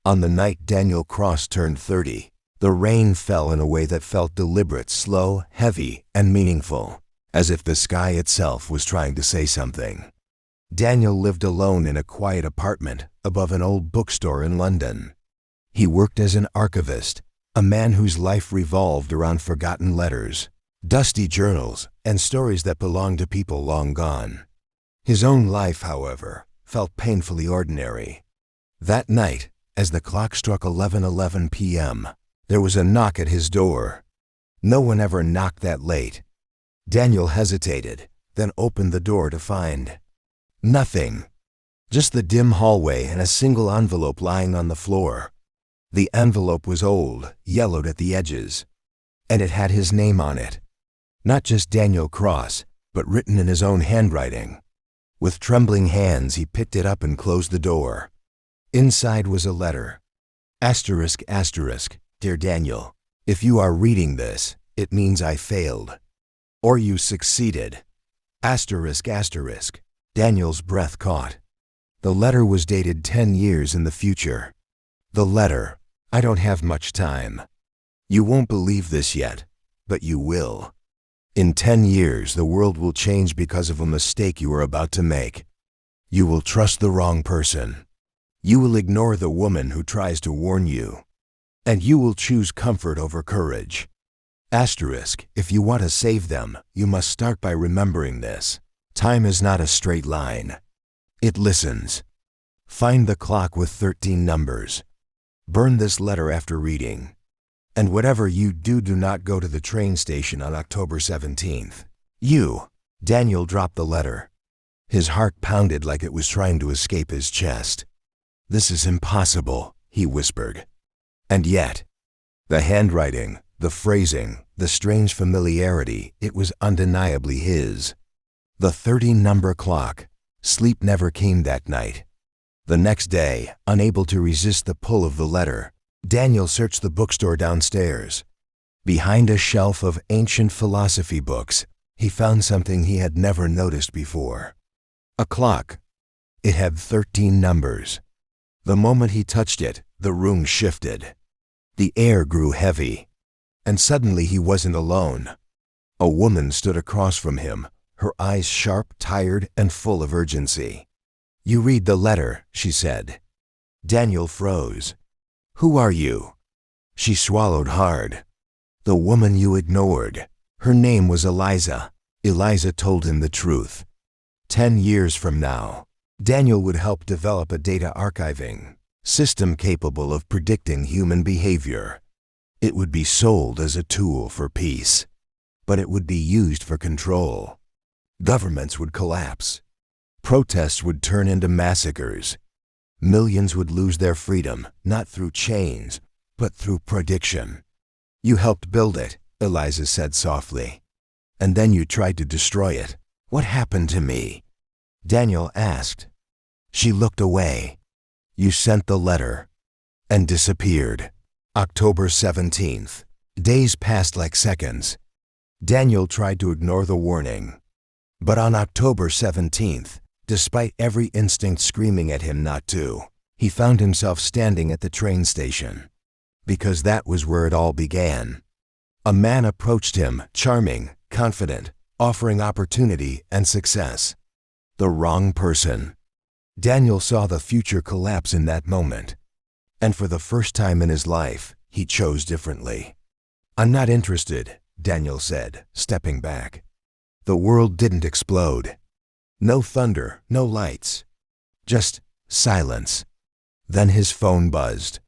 On the night Daniel Cross turned 30, the rain fell in a way that felt deliberate, slow, heavy, and meaningful, as if the sky itself was trying to say something. Daniel lived alone in a quiet apartment above an old bookstore in London. He worked as an archivist, a man whose life revolved around forgotten letters, dusty journals, and stories that belonged to people long gone. His own life, however, felt painfully ordinary. That night, as the clock struck 11:11 p.m., there was a knock at his door. No one ever knocked that late. Daniel hesitated, then opened the door to find nothing. Just the dim hallway and a single envelope lying on the floor. The envelope was old, yellowed at the edges, and it had his name on it. Not just Daniel Cross, but written in his own handwriting. With trembling hands, he picked it up and closed the door. Inside was a letter. Asterisk, asterisk, Dear Daniel, if you are reading this, it means I failed. Or you succeeded. Asterisk, asterisk. Daniel's breath caught. The letter was dated 10 years in the future. The letter, I don't have much time. You won't believe this yet, but you will. In 10 years, the world will change because of a mistake you are about to make. You will trust the wrong person. You will ignore the woman who tries to warn you. And you will choose comfort over courage. Asterisk, if you want to save them, you must start by remembering this. Time is not a straight line. It listens. Find the clock with 13 numbers. Burn this letter after reading. And whatever you do, do not go to the train station on October 17th. Daniel dropped the letter. His heart pounded like it was trying to escape his chest. This is impossible, he whispered. And yet, the handwriting, the phrasing, the strange familiarity, it was undeniably his. The 13-number clock. Sleep never came that night. The next day, unable to resist the pull of the letter, Daniel searched the bookstore downstairs. Behind a shelf of ancient philosophy books, he found something he had never noticed before. A clock. It had 13 numbers. The moment he touched it, the room shifted. The air grew heavy, and suddenly he wasn't alone. A woman stood across from him, her eyes sharp, tired, and full of urgency. You read the letter, she said. Daniel froze. Who are you? She swallowed hard. The woman you ignored. Her name was Eliza. Eliza told him the truth. 10 years from now, Daniel would help develop a data archiving system capable of predicting human behavior. It would be sold as a tool for peace, but it would be used for control. Governments would collapse. Protests would turn into massacres. Millions would lose their freedom, not through chains, but through prediction. You helped build it, Eliza said softly. And then you tried to destroy it. What happened to me? Daniel asked. She looked away. You sent the letter and disappeared. October 17th. Days passed like seconds. Daniel tried to ignore the warning. But on October 17th, despite every instinct screaming at him not to, he found himself standing at the train station. Because that was where it all began. A man approached him, charming, confident, offering opportunity and success. The wrong person. Daniel saw the future collapse in that moment. And for the first time in his life, he chose differently. I'm not interested, Daniel said, stepping back. The world didn't explode. No thunder, no lights. Just silence. Then his phone buzzed.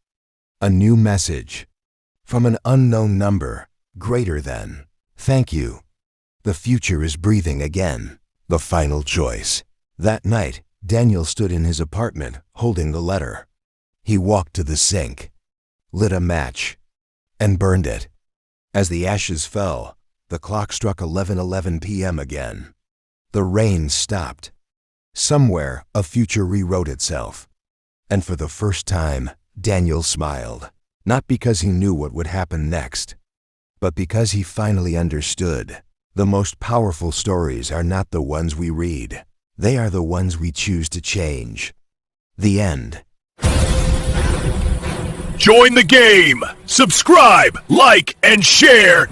A new message. From an unknown number, greater than. Thank you. The future is breathing again. The final choice. That night, Daniel stood in his apartment, holding the letter. He walked to the sink, lit a match, and burned it. As the ashes fell, the clock struck 11:11 p.m. again. The rain stopped. Somewhere, a future rewrote itself. And for the first time, Daniel smiled. Not because he knew what would happen next, but because he finally understood. The most powerful stories are not the ones we read. They are the ones we choose to change. The end. Join the game. Subscribe, like, and share.